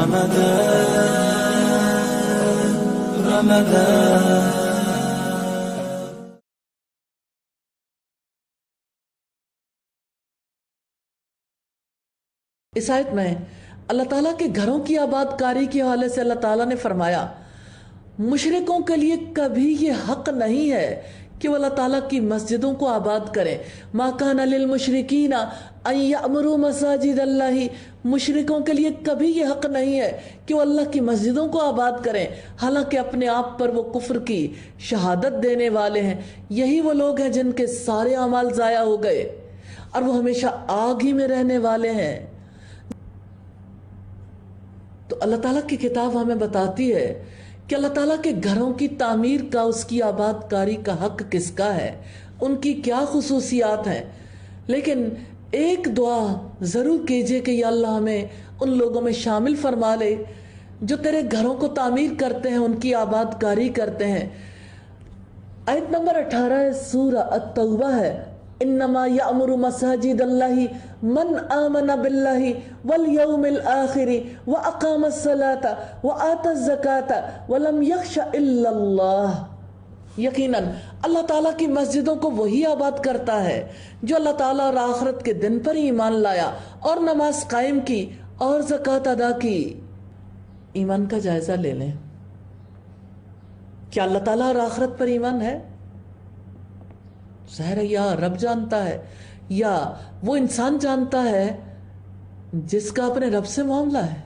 اس آیت میں اللہ تعالیٰ کے گھروں کی آباد کاری کے حوالے سے اللہ تعالیٰ نے فرمایا مشرکوں کے لیے کبھی یہ حق نہیں ہے کہ وہ اللہ تعالیٰ کی مسجدوں کو آباد کریں. ما کان للمشرکین ان یأمروا مساجد اللہ، مشرکوں کے لیے کبھی یہ حق نہیں ہے کہ وہ اللہ کی مسجدوں کو آباد کریں، حالانکہ اپنے آپ پر وہ کفر کی شہادت دینے والے ہیں. یہی وہ لوگ ہیں جن کے سارے اعمال ضائع ہو گئے اور وہ ہمیشہ آگ ہی میں رہنے والے ہیں. تو اللہ تعالیٰ کی کتاب ہمیں بتاتی ہے کہ اللہ تعالیٰ کے گھروں کی تعمیر کا، اس کی آباد کاری کا حق کس کا ہے، ان کی کیا خصوصیات ہیں. لیکن ایک دعا ضرور کیجئے کہ یا اللہ ہمیں ان لوگوں میں شامل فرما لے جو تیرے گھروں کو تعمیر کرتے ہیں، ان کی آباد کاری کرتے ہیں. آیت نمبر 18 سورہ التوبہ ہے، انما یأمر مساجد اللہ من آمن باللہ والیوم الآخر واقام الصلاة وآت الزکاة ولم یخش الا اللہ. یقیناً اللہ تعالیٰ کی مسجدوں کو وہی آباد کرتا ہے جو اللہ تعالیٰ اور آخرت کے دن پر ایمان لایا اور نماز قائم کی اور زکوٰۃ ادا کی. ایمان کا جائزہ لے لیں. کیا اللہ تعالیٰ اور آخرت پر ایمان ہے؟ ظاہر ہے یا رب جانتا ہے یا وہ انسان جانتا ہے جس کا اپنے رب سے معاملہ ہے.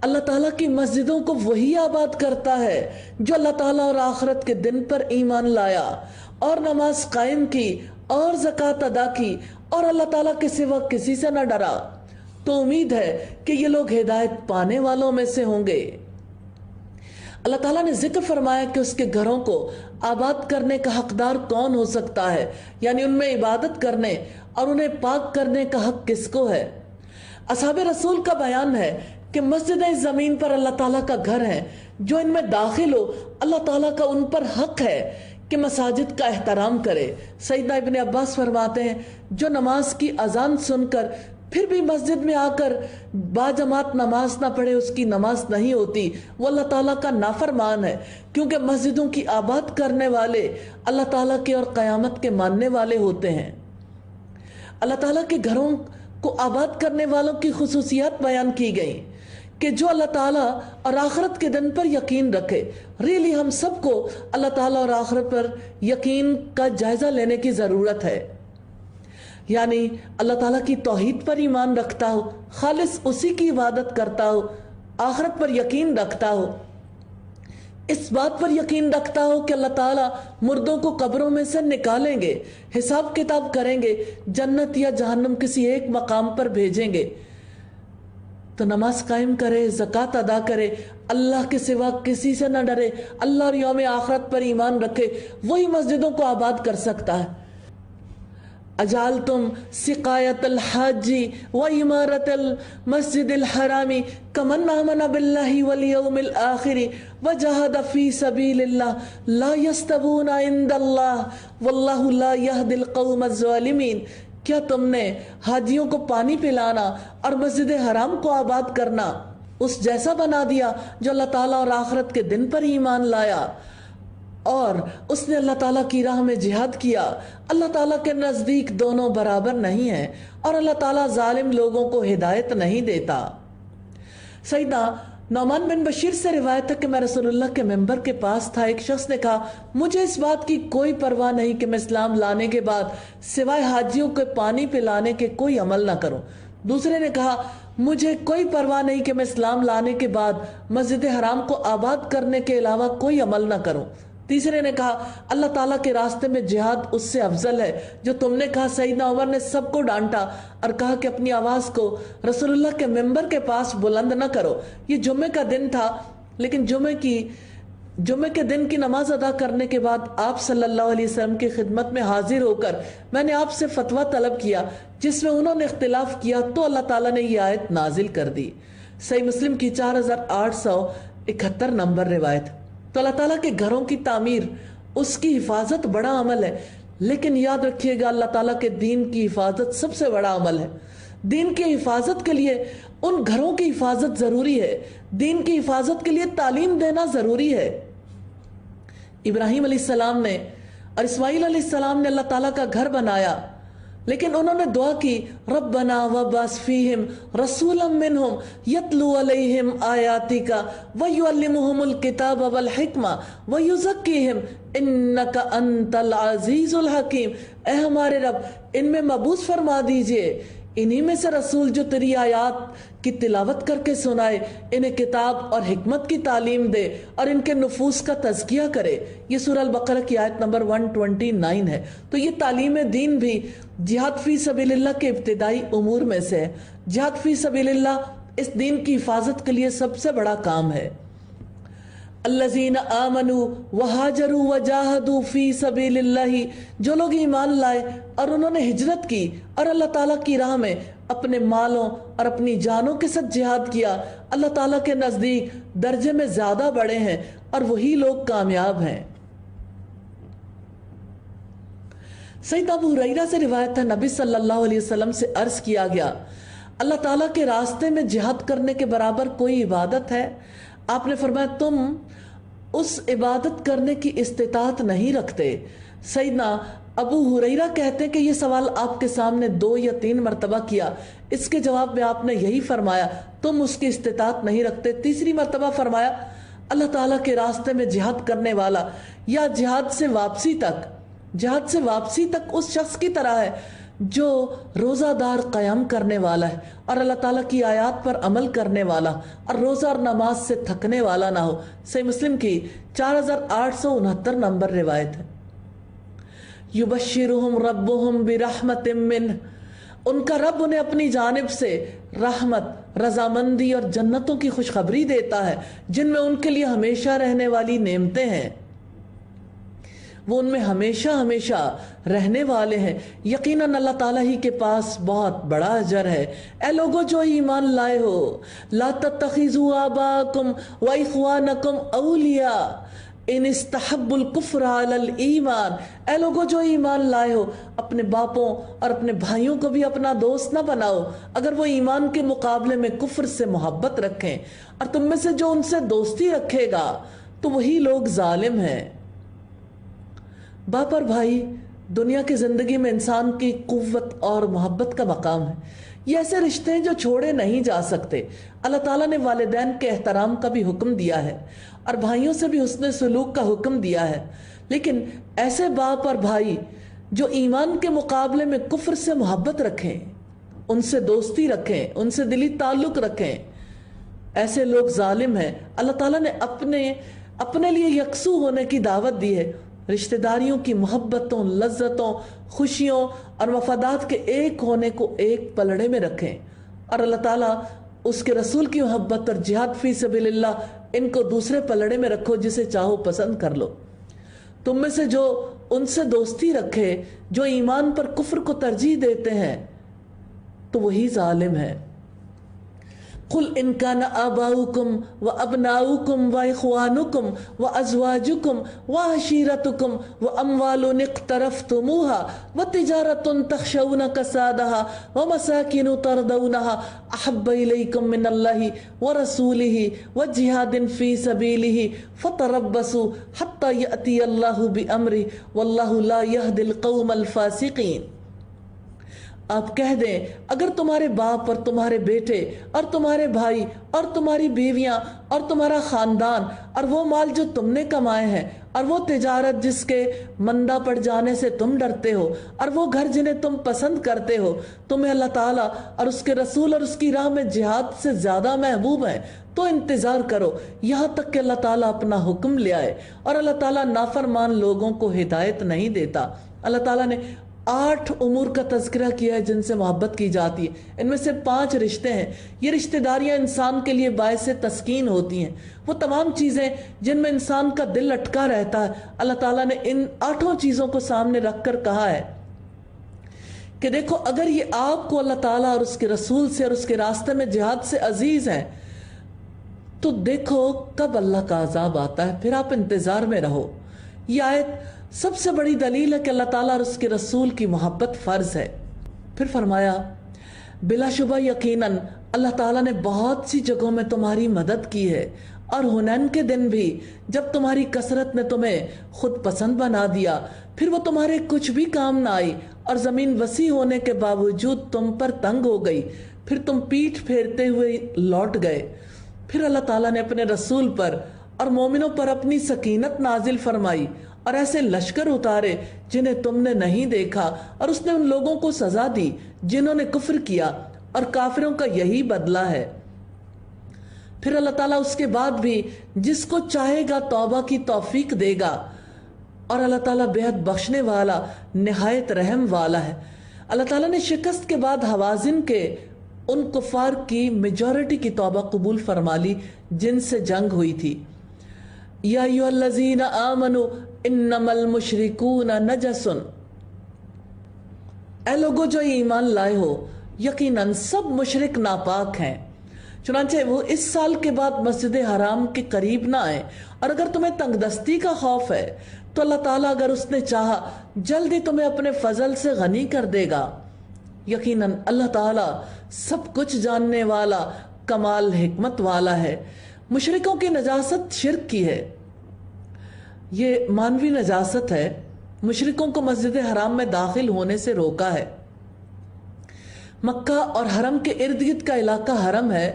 اللہ تعالیٰ کی مسجدوں کو وہی آباد کرتا ہے جو اللہ تعالیٰ اور آخرت کے دن پر ایمان لایا اور نماز قائم کی اور زکوٰۃ ادا کی اور اللہ تعالیٰ کے سوا کسی سے نہ ڈرا. تو امید ہے کہ یہ لوگ ہدایت پانے والوں میں سے ہوں گے. اللہ تعالیٰ نے ذکر فرمایا کہ اس کے گھروں کو آباد کرنے کا حقدار کون ہو سکتا ہے، یعنی ان میں عبادت کرنے اور انہیں پاک کرنے کا حق کس کو ہے. اصحاب رسول کا بیان ہے کہ مسجدیں زمین پر اللہ تعالیٰ کا گھر ہیں، جو ان میں داخل ہو اللہ تعالیٰ کا ان پر حق ہے کہ مساجد کا احترام کرے. سیدنا ابن عباس فرماتے ہیں جو نماز کی اذان سن کر پھر بھی مسجد میں آ کر باجماعت نماز نہ پڑھے اس کی نماز نہیں ہوتی، وہ اللہ تعالیٰ کا نافرمان ہے، کیونکہ مسجدوں کی آباد کرنے والے اللہ تعالیٰ کے اور قیامت کے ماننے والے ہوتے ہیں. اللہ تعالیٰ کے گھروں کو آباد کرنے والوں کی خصوصیات بیان کی گئی کہ جو اللہ تعالیٰ اور آخرت کے دن پر یقین رکھے. ریلی ہم سب کو اللہ تعالیٰ اور آخرت پر یقین کا جائزہ لینے کی ضرورت ہے. یعنی اللہ تعالیٰ کی توحید پر ایمان رکھتا ہو، خالص اسی کی عبادت کرتا ہو، آخرت پر یقین رکھتا ہو، اس بات پر یقین رکھتا ہو کہ اللہ تعالیٰ مردوں کو قبروں میں سے نکالیں گے، حساب کتاب کریں گے، جنت یا جہنم کسی ایک مقام پر بھیجیں گے. تو نماز قائم کرے، زکوٰۃ ادا کرے، اللہ کے سوا کسی سے نہ ڈرے، اللہ اور یوم آخرت پر ایمان رکھے، وہی مسجدوں کو آباد کر سکتا ہے. اجعلتم سقایت الحاج وعمارت المسجد الحرام کمن آمن باللہ والیوم الآخر وجاہد فی سبیل اللہ لا یستوون عند اللہ واللہ لا یہدی القوم الظالمین. کیا تم نے حاجیوں کو پانی پلانا اور مسجد حرام کو آباد کرنا اس جیسا بنا دیا جو اللہ تعالیٰ اور آخرت کے دن پر ایمان لایا اور اس نے اللہ تعالیٰ کی راہ میں جہاد کیا؟ اللہ تعالیٰ کے نزدیک دونوں برابر نہیں ہیں اور اللہ تعالیٰ ظالم لوگوں کو ہدایت نہیں دیتا. سیدنا نعمان بن بشیر سے روایت ہے کہ میں رسول اللہ کے منبر کے پاس تھا. ایک شخص نے کہا مجھے اس بات کی کوئی پرواہ نہیں کہ میں اسلام لانے کے بعد سوائے حاجیوں کے پانی پلانے کے کوئی عمل نہ کروں. دوسرے نے کہا مجھے کوئی پرواہ نہیں کہ میں اسلام لانے کے بعد مسجد حرام کو آباد کرنے کے علاوہ کوئی عمل نہ کروں. تیسرے نے کہا اللہ تعالیٰ کے راستے میں جہاد اس سے افضل ہے جو تم نے کہا. سیدنا عمر نے سب کو ڈانٹا اور کہا کہ اپنی آواز کو رسول اللہ کے منبر کے پاس بلند نہ کرو. یہ جمعے کا دن تھا، لیکن جمعے کے دن کی نماز ادا کرنے کے بعد آپ صلی اللہ علیہ وسلم کی خدمت میں حاضر ہو کر میں نے آپ سے فتویٰ طلب کیا جس میں انہوں نے اختلاف کیا تو اللہ تعالیٰ نے یہ آیت نازل کر دی. صحیح مسلم کی 4871 نمبر روایت. تو اللہ تعالیٰ کے گھروں کی تعمیر، اس کی حفاظت بڑا عمل ہے، لیکن یاد رکھیے گا اللہ تعالیٰ کے دین کی حفاظت سب سے بڑا عمل ہے. دین کی حفاظت کے لیے उन घरों की हिफाजत ज़रूरी है, दीन की हिफाजत के लिए तालीम देना ज़रूरी है। इब्राहीम अलैहिस्सलाम ने और इस्माईल अलैहिस्सलाम ने अल्लाह ताला का घर बनाया, लेकिन उन्होंने दुआ की, रब्बना वब्बास फीहिम रसूलन मिनहुम यतलू अलैहिम आयातिका व युअल्लिमुहुमुल किताब वल हिकमा व युज़क्कीहिम इन्नका अंतल अज़ीज़ुल हकीम। ए हमारे रब, इनमें मबूस फरमा दीजिए इन्हीं में से रसूल जो तेरी आयात की तिलावत करके सुनाए, इन्हें किताब और हिकमत की तालीम दे और इनके नुफूस का तज़किया करे। ये सूरह अल-बक़रा की आयत नंबर 129 है। तो ये तालीम दीन भी जिहाद फी सबीलिल्लाह के इब्तिदाई उमूर में से है। जिहाद फी सबीलिल्लाह इस दीन की हिफाजत के लिए सबसे बड़ा काम है। अल्लज़ीना आमनू वहाजरू वजाहदू फी सबीलिल्लाही, जो लोग ईमान लाए और उन्होंने हिजरत की और अल्लाह ताला की राह में अपने मालों और अपनी जानों के साथ जिहाद किया, अल्लाह ताला के नज़दीक दर्जे में ज़्यादा बड़े हैं और वही लोग कामयाब हैं। सैयद अबू हुरैरा से रिवायत है, नबी सल्लल्लाहु अलैहि वसल्लम से अर्ज़ किया गया, अल्लाह ताला के रास्ते में जिहाद करने के बराबर कोई इबादत है? आपने फरमाया, तुम उस इबादत करने की इस्तिताअत नहीं रखते। सैयदना अबू हुरैरा कहते हैं कि ये सवाल आपके सामने 2 या 3 मरतबा किया। इसके जवाब में आपने यही फरमाया, तुम उसकी इस्तिताअत नहीं रखते। तीसरी मरतबा फरमाया, अल्लाह ताला के रास्ते में जिहाद करने वाला या जिहाद से वापसी तक उस शख्स की तरह है जो रोज़ादार क़याम करने वाला है और अल्लाह ताला की आयात पर अमल करने वाला और रोज़ा और नमाज से थकने वाला ना हो। सही मुस्लिम की 4869 नंबर रिवायत है। युबश्शिरुहुम रब्बुहुम बिरहमतिम मिन्ह, उनका रब उन्हें अपनी जानिब से रहमत, रजामंदी और जन्नतों की खुशखबरी देता है जिनमें उनके लिए हमेशा रहने वाली नेमतें हैं। वो उनमें हमेशा हमेशा रहने वाले हैं। यकीनन अल्लाह ताला ही के पास बहुत बड़ा अजर है। ए लोगों जो ईमान लाए हो, ला तत्तखिज़ू आबाकुम व इख्वानकुम औलिया इन इस्तहब्बुल कुफ्र अलल ईमान। ए लोगों जो ईमान लाए हो, अपने बापों और अपने भाइयों को भी अपना दोस्त ना बनाओ अगर वो ईमान के मुकाबले में कुफ्र से मोहब्बत रखें, और तुम में से जो उनसे दोस्ती रखेगा तो वही लोग जालिम हैं। बाप और भाई दुनिया की ज़िंदगी में इंसान की कुव्वत और मोहब्बत का मकाम है। ये ऐसे रिश्ते हैं जो छोड़े नहीं जा सकते। अल्लाह ताला ने वालिदैन के एहतराम का भी हुक्म दिया है और भाइयों से भी हुस्न सलूक का हुक्म दिया है, लेकिन ऐसे बाप और भाई जो ईमान के मुकाबले में कुफ्र से मोहब्बत रखें, उनसे दोस्ती रखें, उनसे दिली ताल्लुक़ रखें, ऐसे लोग जालिम हैं। अल्लाह ताला ने अपने लिए यकसू होने की दावत दी है। रिश्तेदारियों की मोहब्बतों, लज्जतों, खुशियों और मफादात के एक होने को एक पलड़े में रखें, और अल्लाह ताला उसके रसूल की मोहब्बत और जिहाद फी सबीलिल्लाह इनको दूसरे पलड़े में रखो, जिसे चाहो पसंद कर लो। तुम में से जो उनसे दोस्ती रखे जो ईमान पर कुफ्र को तरजीह देते हैं तो वही जालिम है। कुल इन कान आबाउकुम व अबनाउकुम व इख्वानुकुम व अज़वाजुकुम व अशीरतुकुम व अम्वालुन इक़्तरफ़्तुमूहा व तिजारतुन तख़शौना कसादहा व मसाकिनु तरदौनहा अहब्ब इलैकुम मिनल्लाहि व रसूलिहि व जिहादिन फ़ी सबीलिहि फ़तरब्बसू हत्ता यअतियल्लाहु बिअम्रिहि वल्लाहु ला यहदिल क़ौमल फ़ासिक़ीन। आप कह दें, अगर तुम्हारे बाप और तुम्हारे बेटे और तुम्हारे भाई और तुम्हारी बीवियां और तुम्हारा खानदान और वो माल जो तुमने कमाए हैं और वो तिजारत जिसके मंदा पड़ जाने से तुम डरते हो और वो घर जिन्हें तुम पसंद करते हो तुम्हें अल्लाह ताला और उसके रसूल और उसकी राह में जिहाद से ज़्यादा महबूब है, तो इंतज़ार करो यहाँ तक कि अल्लाह ताला अपना हुक्म ले आए। और अल्लाह ताला नाफरमान लोगों को हिदायत नहीं देता। अल्लाह ताला ने 8 उमूर का तज़किरा किया है जिनसे मोहब्बत की जाती है। इनमें से 5 रिश्ते हैं। ये रिश्तेदारियां इंसान के लिए बायसे तस्कीन होती हैं। वो तमाम चीज़ें जिनमें इंसान का दिल अटका रहता है, अल्लाह ताला ने इन 8 चीज़ों को सामने रख कर कहा है कि देखो, अगर ये आपको अल्लाह ताला और उसके रसूल से और उसके रास्ते में जिहाद से अजीज़ हैं तो देखो कब अल्लाह का अजाब आता है, फिर आप इंतज़ार में रहो। ये आयत सबसे बड़ी दलील है कि अल्लाह ताला और उसके रसूल की मोहब्बत फ़र्ज है। फिर फरमाया, बिलाशुबा यकीनन اللہ تعالیٰ نے بہت سی جگہوں میں تمہاری مدد کی ہے، اور حنین کے دن بھی جب تمہاری کثرت نے تمہیں خود پسند بنا دیا، پھر وہ تمہارے کچھ بھی کام نہ آئی، اور زمین وسیع ہونے کے باوجود تم پر تنگ ہو گئی، پھر تم پیٹھ پھیرتے ہوئے لوٹ گئے۔ پھر اللہ تعالیٰ نے اپنے رسول پر اور مومنوں پر اپنی سکینت نازل فرمائی، اور ایسے لشکر اتارے جنہیں تم نے نہیں دیکھا، اور اس نے ان لوگوں کو سزا دی جنہوں نے کفر کیا، اور کافروں کا یہی بدلہ ہے۔ پھر اللہ تعالیٰ اس کے بعد بھی جس کو چاہے گا توبہ کی توفیق دے گا، اور اللہ تعالیٰ بہت بخشنے والا نہایت رحم والا ہے۔ اللہ تعالیٰ نے شکست کے بعد حوازن کے ان کفار کی میجورٹی کی توبہ قبول فرما لی جن سے جنگ ہوئی تھی۔ یا ایھا الذین آمنوا انما المشرکون نجس، اے لوگو جو ایمان لائے ہو، یقیناً سب مشرک ناپاک ہیں۔ چنانچہ وہ اس سال کے بعد مسجد حرام کے قریب نہ آئے، اور اگر تمہیں تنگ دستی کا خوف ہے تو اللہ تعالیٰ اگر اس نے چاہا جلد ہی تمہیں اپنے فضل سے غنی کر دے گا۔ یقیناً اللہ تعالیٰ سب کچھ جاننے والا کمال حکمت والا ہے۔ مشرکوں کی نجاست شرک کی ہے، یہ مانوی نجاست ہے۔ مشرکوں کو مسجد حرام میں داخل ہونے سے روکا ہے۔ مکہ اور حرم کے ارد گرد کا علاقہ حرم ہے،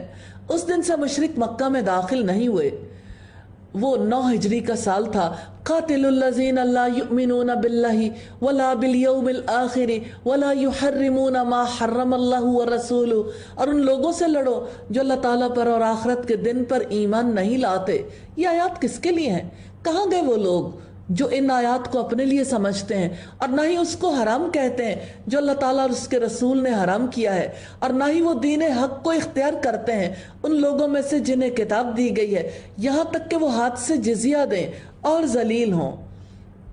اس دن سے مشرک مکہ میں داخل نہیں ہوئے۔ وہ 9 ہجری کا سال تھا۔ قاتل الذین لا یؤمنون باللہ ولا بالیوم الآخر ولا یحرمون ما حرم اللہ ورسولہ، اور ان لوگوں سے لڑو جو اللہ تعالیٰ پر اور آخرت کے دن پر ایمان نہیں لاتے۔ یہ آیات کس کے لیے ہیں؟ کہاں گئے وہ لوگ جو ان آیات کو اپنے لیے سمجھتے ہیں، اور نہ ہی اس کو حرام کہتے ہیں جو اللہ تعالیٰ اور اس کے رسول نے حرام کیا ہے، اور نہ ہی وہ دین حق کو اختیار کرتے ہیں ان لوگوں میں سے جنہیں کتاب دی گئی ہے، یہاں تک کہ وہ ہاتھ سے جزیہ دیں اور ذلیل ہوں۔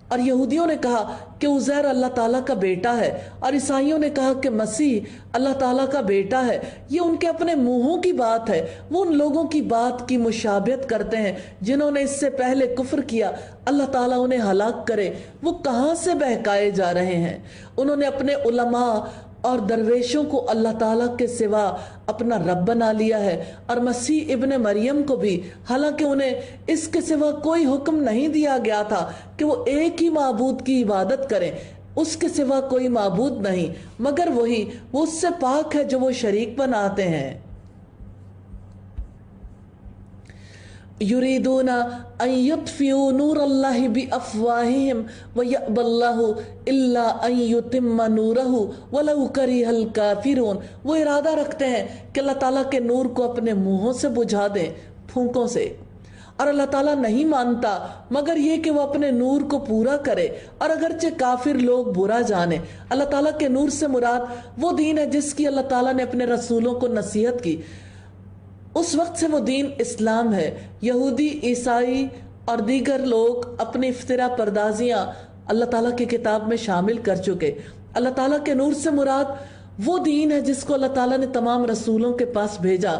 اور یہودیوں نے کہا کہ عزیر اللہ تعالیٰ کا بیٹا ہے، اور عیسائیوں نے کہا کہ مسیح اللہ تعالیٰ کا بیٹا ہے۔ یہ ان کے اپنے منہوں کی بات ہے، وہ ان لوگوں کی بات کی مشابہت کرتے ہیں جنہوں نے اس سے پہلے کفر کیا۔ اللہ تعالیٰ انہیں ہلاک کرے، وہ کہاں سے بہکائے جا رہے ہیں۔ انہوں نے اپنے علماء اور درویشوں کو اللہ تعالیٰ کے سوا اپنا رب بنا لیا ہے، اور مسیح ابن مریم کو بھی، حالانکہ انہیں اس کے سوا کوئی حکم نہیں دیا گیا تھا کہ وہ ایک ہی معبود کی عبادت کریں، اس کے سوا کوئی معبود نہیں مگر وہی، وہ اس سے پاک ہے جو وہ شریک بناتے ہیں۔ یریدون ان یطفئوا نور اللہ بافواہہم ویأبی اللہ الا ان یتم نورہ ولو کرہ الکافرون۔ وہ ارادہ رکھتے ہیں کہ اللہ تعالیٰ کے نور کو اپنے منہوں سے بجھا دیں، پھونکوں سے، اور اللہ تعالیٰ نہیں مانتا مگر یہ کہ وہ اپنے نور کو پورا کرے، اور اگرچہ کافر لوگ برا جانے۔ اللہ تعالیٰ کے نور سے مراد وہ دین ہے جس کی اللہ تعالیٰ نے اپنے رسولوں کو نصیحت کی۔ اس وقت سے وہ دین اسلام ہے۔ یہودی، عیسائی اور دیگر لوگ اپنی افتراء پردازیاں اللہ تعالیٰ کی کتاب میں شامل کر چکے۔ اللہ تعالیٰ کے نور سے مراد وہ دین ہے جس کو اللہ تعالیٰ نے تمام رسولوں کے پاس بھیجا۔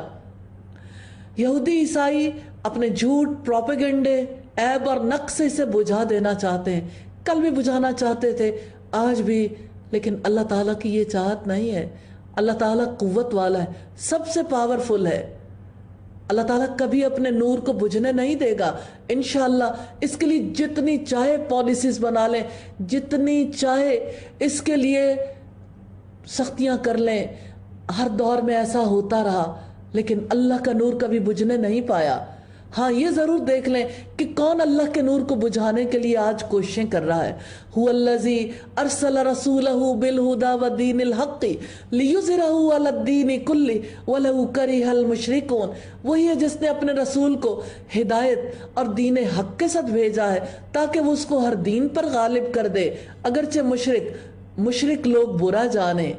یہودی، عیسائی اپنے جھوٹ، پروپیگنڈے، عیب اور نقص سے اسے بجھا دینا چاہتے ہیں۔ کل بھی بجھانا چاہتے تھے، آج بھی، لیکن اللہ تعالیٰ کی یہ چاہت نہیں ہے۔ اللہ تعالیٰ قوت والا ہے، سب سے پاورفل ہے۔ اللہ تعالیٰ کبھی اپنے نور کو بجھنے نہیں دے گا انشاءاللہ۔ اس کے لیے جتنی چاہے پالیسیز بنا لیں، جتنی چاہے اس کے لیے سختیاں کر لیں، ہر دور میں ایسا ہوتا رہا، لیکن اللہ کا نور کبھی بجھنے نہیں پایا۔ ہاں یہ ضرور دیکھ لیں کہ کون اللہ کے نور کو بجھانے کے لیے آج کوششیں کر رہا ہے۔ هو الذی ارسل رسولہ بالہدی ودین الحق لیظہرہ علی الدین کلہ ولو کرہ المشرکون۔ وہی ہے جس نے اپنے رسول کو ہدایت اور دین حق کے ساتھ بھیجا ہے تاکہ وہ اس کو ہر دین پر غالب کر دے، اگرچہ مشرک لوگ برا جانے۔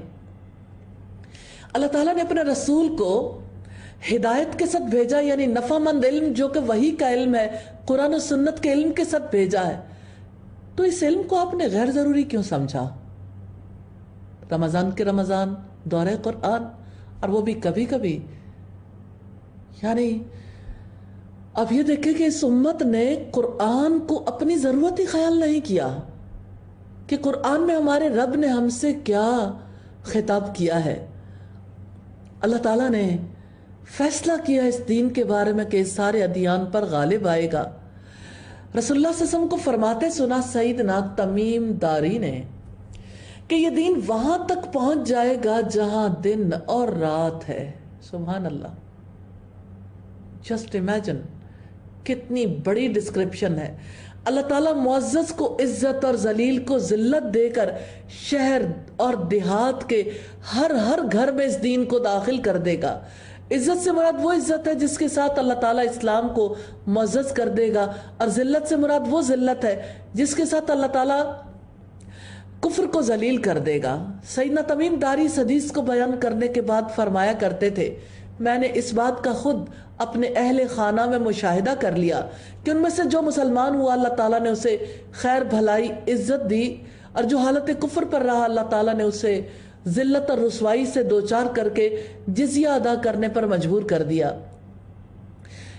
اللہ تعالیٰ نے اپنے رسول کو ہدایت کے ساتھ بھیجا، یعنی نفع مند علم جو کہ وحی کا علم ہے، قرآن و سنت کے علم کے ساتھ بھیجا ہے۔ تو اس علم کو آپ نے غیر ضروری کیوں سمجھا؟ رمضان کے رمضان، دورہ قرآن، اور وہ بھی کبھی کبھی۔ یعنی اب یہ دیکھیں کہ اس امت نے قرآن کو اپنی ضرورت ہی خیال نہیں کیا کہ قرآن میں ہمارے رب نے ہم سے کیا خطاب کیا ہے۔ اللہ تعالیٰ نے फैसला किया इस दीन के बारे में कि इस सारे अदियान पर गालिब आएगा। रसूलुल्लाह सल्लल्लाहु अलैहि वसल्लम को फरमाते सुना सईदना तमीम दारी ने कि ये दीन वहां तक पहुंच जाएगा जहां दिन और रात है। सुभान अल्लाह, जस्ट इमेजिन, कितनी बड़ी डिस्क्रिप्शन है। अल्लाह ताला मुअज़्ज़ज़ को इज्जत और जलील को जिल्लत देकर शहर और देहात के हर हर घर में इस दीन को दाखिल कर देगा। इज्जत से मुराद वो इज्जत है जिसके साथ अल्लाह ताला इस्लाम को मुअज़्ज़ज़ कर देगा, और जिल्लत से मुराद वो जिल्लत है जिसके साथ अल्लाह ताला कुफ्र को जलील कर देगा। सैयदना तमीम दारी इस हदीस को बयान करने के बाद फरमाया करते थे, मैंने इस बात का खुद अपने अहले खाना में मुशाहिदा कर लिया कि उनमें से जो मुसलमान हुआ अल्लाह ताला ने उसे खैर भलाई इज्जत दी, और जो हालत कुफ्र पर रहा अल्लाह ताला ने उसे जिल्लत और रुसवाई से दो चार करके जिजिया अदा करने पर मजबूर कर दिया।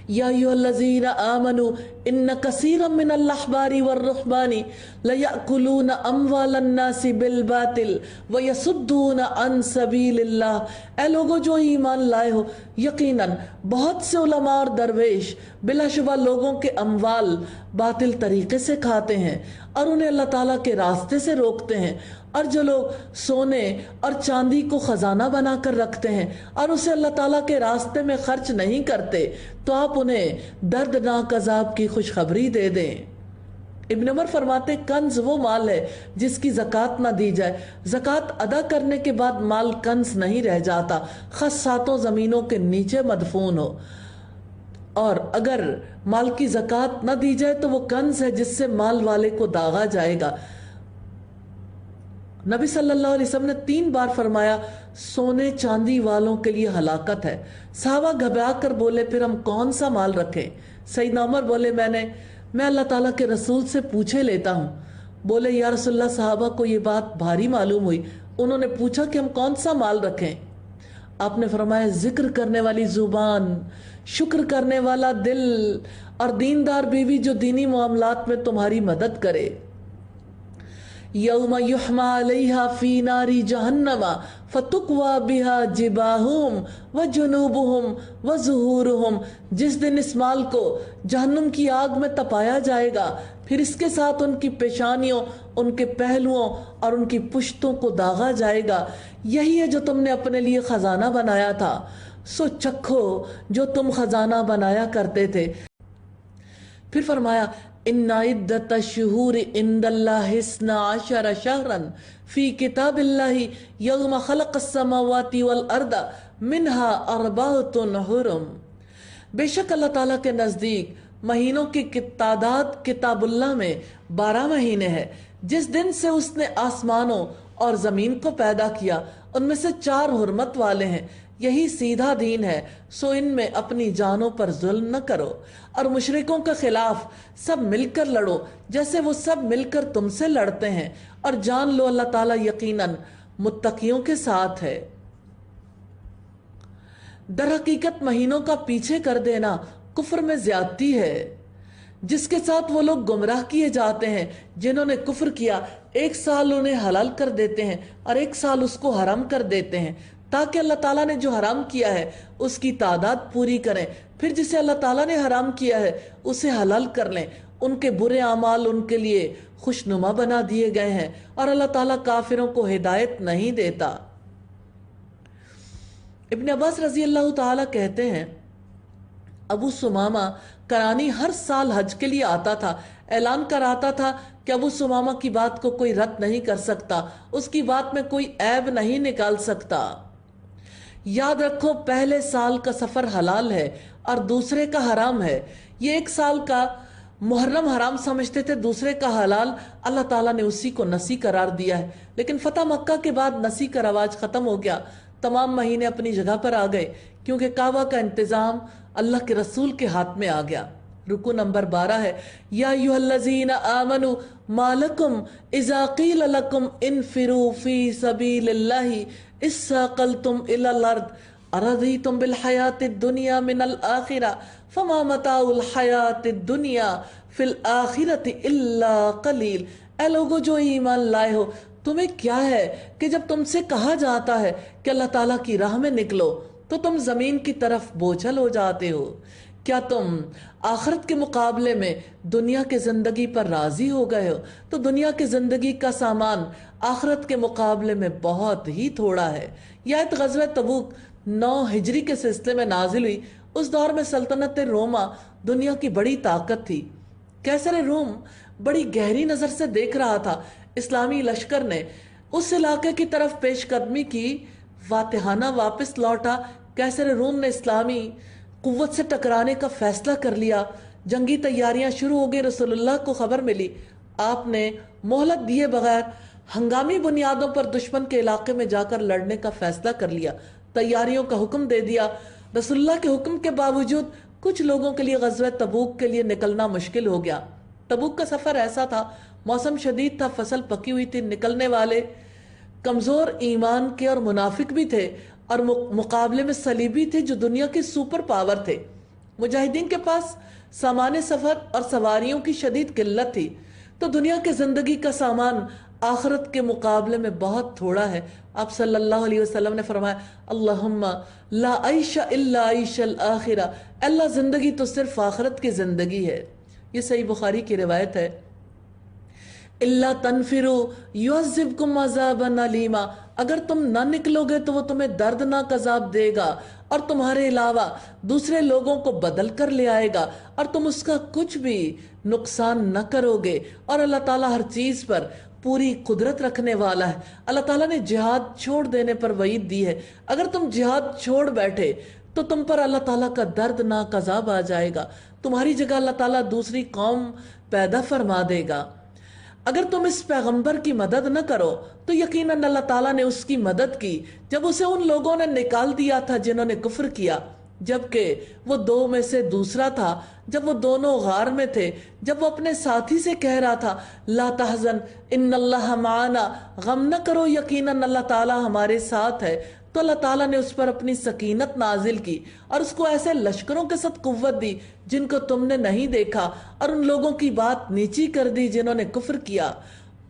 या अय्युहल्लज़ीना आमनू इन्न कसीरम मिनल अहबारी वर्रुहबानी लयअकुलूना अम्वालन नासी बिल बातिल व यसुद्दूना अन सबीलिल्लाह। ऐ लोगो जो ईमान लाए हो, यकीनन बहुत से उलमा और दरवेश बिलाशुबा लोगों के अम्वाल बातिल तरीके से खाते हैं और उन्हें अल्लाह ताला के रास्ते से रोकते हैं। और जो लोग सोने और चांदी को खजाना बनाकर रखते हैं और उसे अल्लाह ताला के रास्ते में खर्च नहीं करते, तो आप उन्हें दर्दनाक अजाब की खुशखबरी दे दें। इब्न उमर फरमाते, कंज वो माल है जिसकी ज़कात ना दी जाए, ज़कात अदा करने के बाद माल कंज नहीं रह जाता, खस सातों ज़मीनों के नीचे मदफून हो। और अगर माल की ज़कात ना दी जाए तो वो कंज है जिससे माल वाले को दागा जाएगा। नबी सल्लल्लाहु अलैहि वसल्लम ने 3 बार फरमाया, सोने चांदी वालों के लिए हलाकत है। साहबा घबरा कर बोले, फिर हम कौन सा माल रखें? सैयदना उमर बोले, मैं अल्लाह ताला के रसूल से पूछे लेता हूँ। बोले, या रसूलल्लाह, साहबा को ये बात भारी मालूम हुई। उन्होंने पूछा कि हम कौन सा माल रखें? आपने फरमाया, जिक्र करने वाली जुबान, शुक्र करने वाला दिल और दीनदार बीवी जो दीनी मामलात में तुम्हारी मदद करे। यौम युहमा अलैहा फी नारी जहन्नमा फतुकवा बिहा जिबाहुम व जुनूबुहुम व ज़ुहूरुहुम। जिस दिन इस माल को जहन्नुम की आग में तपाया जाएगा, फिर इसके साथ उनकी पेशानियों, उनके पहलुओं और उनकी पुश्तों को दागा जाएगा। यही है जो तुमने अपने लिए खजाना बनाया था, सो चखो जो तुम खजाना बनाया करते थे। फिर फरमाया, इन्ना इद्दत शुहूर इंदल्लाहि इस्ना अशरा शहरन फी किताबिल्लाहि यौम खलक़स समावाति वल अर्दा मिनहा अर्बाअतुन हुरुम। बेशक अल्लाह ताला के नज़दीक महीनों की तादाद किताबुल्लाह में 12 महीने हैं। जिस दिन से उसने आसमानों और ज़मीन को पैदा किया, उनमें से 4 हुर्मत वाले हैं। यही सीधा दीन है, सो इनमें अपनी जानों पर जुल्म न करो और मुशरिकों के खिलाफ सब मिलकर लड़ो जैसे वो सब मिलकर तुमसे लड़ते हैं, और जान लो अल्लाह ताला यकीनन मुत्तकियों के साथ है। दर हकीकत महीनों का पीछे कर देना कुफ्र में ज्यादती है, जिसके साथ वो लोग गुमराह किए जाते हैं। जिन्होंने कुफ्र किया, एक साल उन्हें हलाल कर देते हैं और एक साल उसको हराम कर देते हैं, ताकि अल्लाह ताला ने जो हराम किया है उसकी तादाद पूरी करें। फिर जिसे अल्लाह ताला ने हराम किया है उसे हलाल कर लें। उनके बुरे अमाल उनके लिए खुशनुमा बना दिए गए हैं, और अल्लाह ताला काफिरों को हिदायत नहीं देता। इब्न अब्बास रजी अल्लाह ताला कहते हैं, अबू सुमामा करानी हर साल हज के लिए आता था। ऐलान कराता था कि अबू सुमामा की बात को कोई रद्द नहीं कर सकता, उसकी बात में कोई ऐब नहीं निकाल सकता। याद रखो, पहले साल का सफर हलाल है और दूसरे का हराम है। ये एक साल का मुहर्रम हराम समझते थे, दूसरे का हलाल। अल्लाह ताला ने उसी को नसी करार दिया है। लेकिन फतह मक्का के बाद नसी का रवाज खत्म हो गया, तमाम महीने अपनी जगह पर आ गए, क्योंकि काबा का इंतजाम अल्लाह के रसूल के हाथ में आ गया। रुकू नंबर 12 है, या अय्युहल्लज़ीना आमनू मालकुम इज़ा क़ील लकुम इन्फ़िरू फ़ी सबीलिल्लाहि इस्साक़ल्तुम इलल अर्द अरज़ीतुम बिल हयातिद दुनिया मिनल आखिरा फमा मताउल हयातिद दुनिया फिल आखिरति इल्ला क़लील। ऐ लोगो जो ईमान लाए हो, तुम्हें क्या है कि जब तुमसे कहा जाता है कि अल्लाह ताला की राह में निकलो, तो तुम जमीन की तरफ बोझल हो जाते हो। क्या तुम आखिरत के मुकाबले में दुनिया की जिंदगी पर राजी हो गए हो? तो दुनिया की जिंदगी का सामान आखिरत के मुकाबले में बहुत ही थोड़ा है। यह आयत ग़ज़वा तबूक 9 हिजरी के सिलसिले में नाजिल हुई। उस दौर में सल्तनत रोमा दुनिया की बड़ी ताकत थी। कैसर रोम बड़ी गहरी नजर से देख रहा था। इस्लामी लश्कर ने उस इलाके की तरफ पेशकदमी की, फातिहाना वापस लौटा। कैसर रोम ने इस्लामी कुव्वत से टकराने का फैसला कर लिया। जंगी तैयारियां शुरू हो गई। रसूलुल्लाह को खबर मिली। आपने मोहलत दिए बगैर हंगामी बुनियादों पर दुश्मन के इलाके में जाकर लड़ने का फैसला कर लिया। तैयारियों का हुक्म दे दिया। रसूलुल्लाह के हुक्म के बावजूद कुछ लोगों के लिए ग़ज़वा तबूक के लिए निकलना मुश्किल हो गया। तबूक का सफर ऐसा था, मौसम शदीद था, फसल पकी हुई थी। निकलने वाले कमजोर ईमान के और मुनाफिक भी थे और मुकाबले में सलीबी थे जो दुनिया के सुपर पावर थे। मुजाहिदीन के पास सामान सफर और सवारियों की शदीद किल्लत थी। तो दुनिया के जिंदगी का सामान आखिरत के मुकाबले में बहुत थोड़ा है। आप सल्लल्लाहु अलैहि वसल्लम ने फरमाया, अल्लाहुम्मा ला आइशा इल्ला आइशल आखिरा, अल्लाह जिंदगी तो सिर्फ आखिरत की जिंदगी है। ये सही बुखारी की रिवायत है। इल्ला तनफिरू युअज़्ज़िबकुम अज़ाबन अलीमा, अगर तुम ना निकलोगे तो वो तुम्हें दर्दनाक अजाब देगा और तुम्हारे अलावा दूसरे लोगों को बदल कर ले आएगा और तुम उसका कुछ भी नुकसान न करोगे। और अल्लाह ताला हर चीज पर पूरी कुदरत रखने वाला है। अल्लाह ताला ने जिहाद छोड़ देने पर वईद दी है। अगर तुम जिहाद छोड़ बैठे तो तुम पर अल्लाह ताला का दर्दनाक अजाब आ जाएगा। तुम्हारी जगह अल्लाह ताला दूसरी कौम पैदा फरमा देगा। अगर तुम इस पैगंबर की मदद न करो तो यकीनन अल्लाह ताला ने उसकी मदद की जब उसे उन लोगों ने निकाल दिया था जिन्होंने कुफ्र किया, जबकि वो 2 में से दूसरा था। जब वो दोनों गार में थे, जब वो अपने साथी से कह रहा था, ला तहज़न इन्नल्लाह माना, गम न करो, यकीनन अल्लाह ताला हमारे साथ है, तो अल्लाह ताला ने उस पर अपनी सकीनत नाजिल की और उसको ऐसे लश्करों के साथ कुव्वत दी जिनको तुमने नहीं देखा, और उन लोगों की बात नीची कर दी जिन्होंने कुफ्र किया।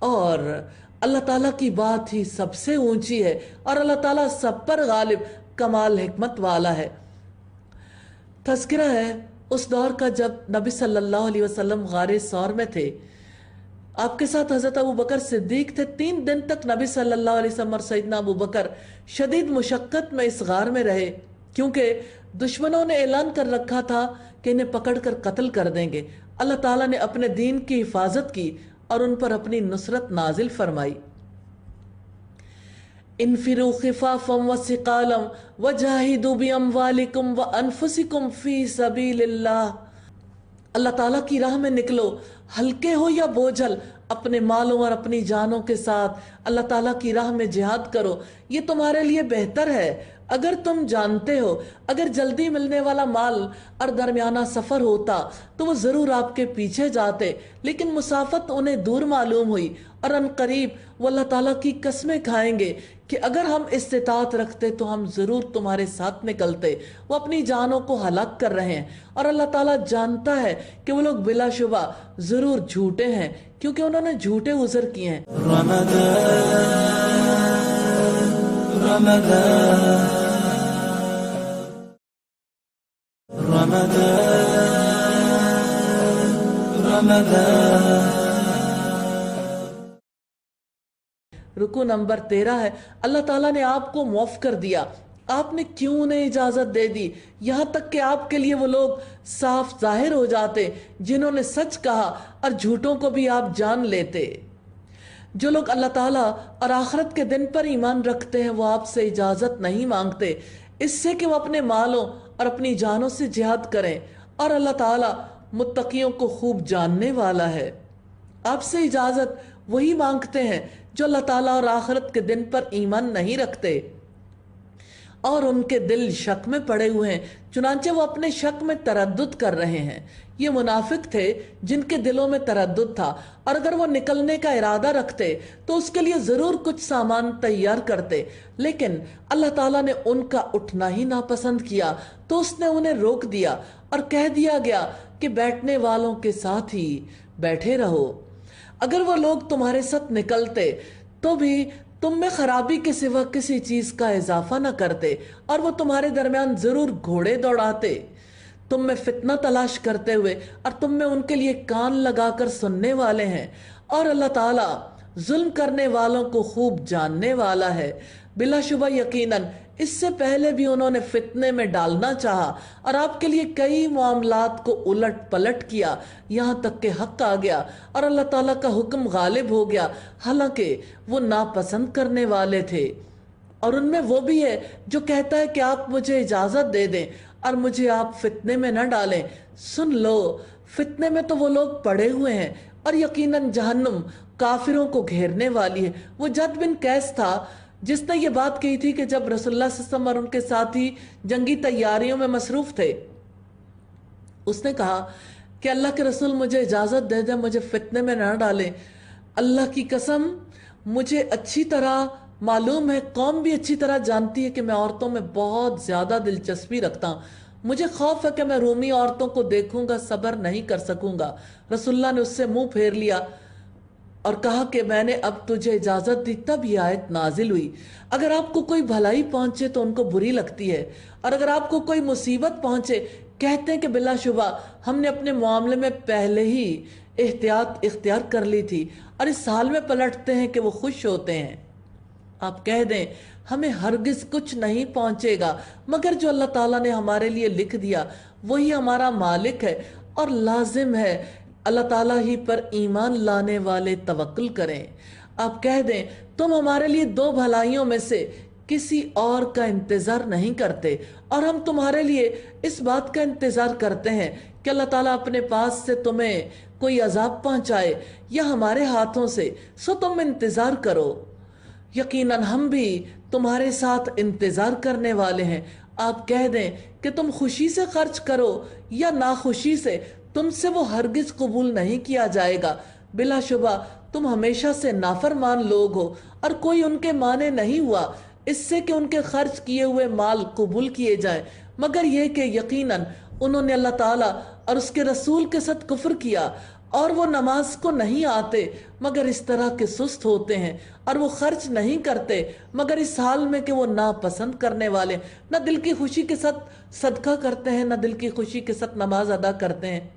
और अल्लाह ताला की बात ही सबसे ऊंची है और अल्लाह ताला सब पर गालिब कमाल हिकमत वाला है। तज़किरा है उस दौर का जब नबी सल्लल्लाहु अलैहि वसल्लम गारे सौर में थे। आपके साथ हजरत अबू बकर सिद्दीक थे। 3 दिन तक नबी सल्लल्लाहु अलैहि वसल्लम और सैयदना अबू बकर शदीद मुशक्कत में इस गार में रहे, क्योंकि दुश्मनों ने ऐलान कर रखा था कि इन्हें पकड़कर कत्ल कर देंगे। अल्लाह ताला ने अपने दीन की हिफाजत की और उन पर अपनी नुसरत नाजिल फरमाई। इनफिरू खिफाफम व सिकालम वजाहिदू बिअमवालिकुम व अनफुसिकुम फी सबीलिल्लाह, अल्लाह ताला की राह में निकलो, हल्के हो या बोझल, अपने मालों और अपनी जानों के साथ अल्लाह ताला की राह में जिहाद करो, ये तुम्हारे लिए बेहतर है। अगर तुम जानते हो अगर जल्दी मिलने वाला माल और दरमियाना सफर होता तो वो जरूर आपके पीछे जाते, लेकिन मुसाफत उन्हें दूर मालूम हुई और अनकरीब वो अल्लाह ताला की कसमें खाएंगे कि अगर हम इस्तिताअत रखते तो हम जरूर तुम्हारे साथ निकलते। वो अपनी जानों को हलाक कर रहे हैं और अल्लाह ताला जानता है कि वो लोग बिलाशुबा जरूर झूठे हैं, क्योंकि उन्होंने झूठे उज़र किए हैं। रुकू नंबर 13 है, अल्लाह ताला ने आपको माफ कर दिया, आपने क्यों उन्हें इजाजत दे दी, यहां तक कि आपके लिए वो लोग साफ जाहिर हो जाते जिन्होंने सच कहा और झूठों को भी आप जान लेते। जो लोग अल्लाह ताला और आखिरत के दिन पर ईमान रखते हैं वो आपसे इजाजत नहीं मांगते इससे कि वो अपने मालों और अपनी जानों से जिहाद करें, और अल्लाह ताला मुत्तकियों को खूब जानने वाला है। आपसे इजाजत वही मांगते हैं जो अल्लाह ताला और आखिरत के दिन पर ईमान नहीं रखते और उनके दिल शक में पड़े हुए हैं, चुनांचे वो अपने शक में तरद्दुद कर रहे हैं। ये मुनाफिक थे जिनके दिलों में तरद्दुद था, और अगर वो निकलने का इरादा रखते तो उसके लिए जरूर कुछ सामान तैयार करते, लेकिन अल्लाह ताला ने उनका उठना ही नापसंद किया तो उसने उन्हें रोक दिया और कह दिया गया कि बैठने वालों के साथ ही बैठे रहो। अगर वो लोग तुम्हारे साथ निकलते तो भी तुम में खराबी के सिवा किसी चीज का इजाफा न करते, और वो तुम्हारे दरमियान जरूर घोड़े दौड़ाते, तुम में फितना तलाश करते हुए, और तुम में उनके लिए कान लगाकर सुनने वाले हैं। और अल्लाह ताला जुल्म करने वालों को खूब जानने वाला है। बिलाशुबा यकीनन इससे पहले भी उन्होंने फितने में डालना चाहा और आपके लिए कई मामलात को उलट पलट किया, यहाँ तक कि हक आ गया और अल्लाह ताला का हुक्म गालिब हो गया, हालांकि वो नापसंद करने वाले थे। और उनमें वो भी है जो कहता है कि आप मुझे इजाज़त दे दें और मुझे आप फितने में न डालें। सुन लो, फितने में तो वो लोग पड़े हुए हैं और यकीनन जहन्नुम काफिरों को घेरने वाली है। वो जद बिन कैस था जिसने ये बात कही थी कि जब रसूलुल्लाह सल्लल्लाहु अलैहि वसल्लम और उनके साथी जंगी तैयारियों में मसरूफ थे, उसने कहा कि अल्लाह के रसूल मुझे इजाज़त दे दे, मुझे फितने में न डालें। अल्लाह की कसम, मुझे अच्छी तरह मालूम है, कौम भी अच्छी तरह जानती है कि मैं औरतों में बहुत ज़्यादा दिलचस्पी रखता हूँ। मुझे खौफ है कि मैं रूमी औरतों को देखूंगा, सब्र नहीं कर सकूंगा। रसूलुल्लाह ने उससे मुंह फेर लिया और कहा कि मैंने अब तुझे इजाज़त दी, तब ये आयत नाजिल हुई। अगर आपको कोई भलाई पहुंचे तो उनको बुरी लगती है, और अगर आपको कोई मुसीबत पहुंचे कहते हैं कि बिलाशुबा हमने अपने मामले में पहले ही एहतियात इख्तियार कर ली थी, और इस हाल में पलटते हैं कि वो खुश होते हैं। आप कह दें हमें हरगिज कुछ नहीं पहुंचेगा मगर जो अल्लाह ताला ने हमारे लिए लिख दिया वही हमारा मालिक है, और लाजिम है अल्लाह ताला ही पर ईमान लाने वाले तवक्कुल करें। आप कह दें तुम हमारे लिए दो भलाइयों में से किसी और का इंतज़ार नहीं करते, और हम तुम्हारे लिए इस बात का इंतज़ार करते हैं कि अल्लाह ताला अपने पास से तुम्हें कोई अजाब पहुंचाए या हमारे हाथों से, सो तुम इंतज़ार करो, यकीनन हम भी तुम्हारे साथ इंतज़ार करने वाले हैं। आप कह दें कि तुम खुशी से खर्च करो या नाखुशी से, तुमसे वो हरगिज कबूल नहीं किया जाएगा। बिलाशुबा तुम हमेशा से नाफरमान लोग हो, और कोई उनके माने नहीं हुआ इससे कि उनके खर्च किए हुए माल कबूल किए जाए, मगर यह कि यकीनन उन्होंने अल्लाह ताला और उसके रसूल के साथ कुफ्र किया, और वो नमाज को नहीं आते मगर इस तरह के सुस्त होते हैं, और वो खर्च नहीं करते मगर इस हाल में कि वो नापसंद करने वाले, न दिल की खुशी के साथ सदका करते हैं, न दिल की खुशी के साथ नमाज अदा करते हैं।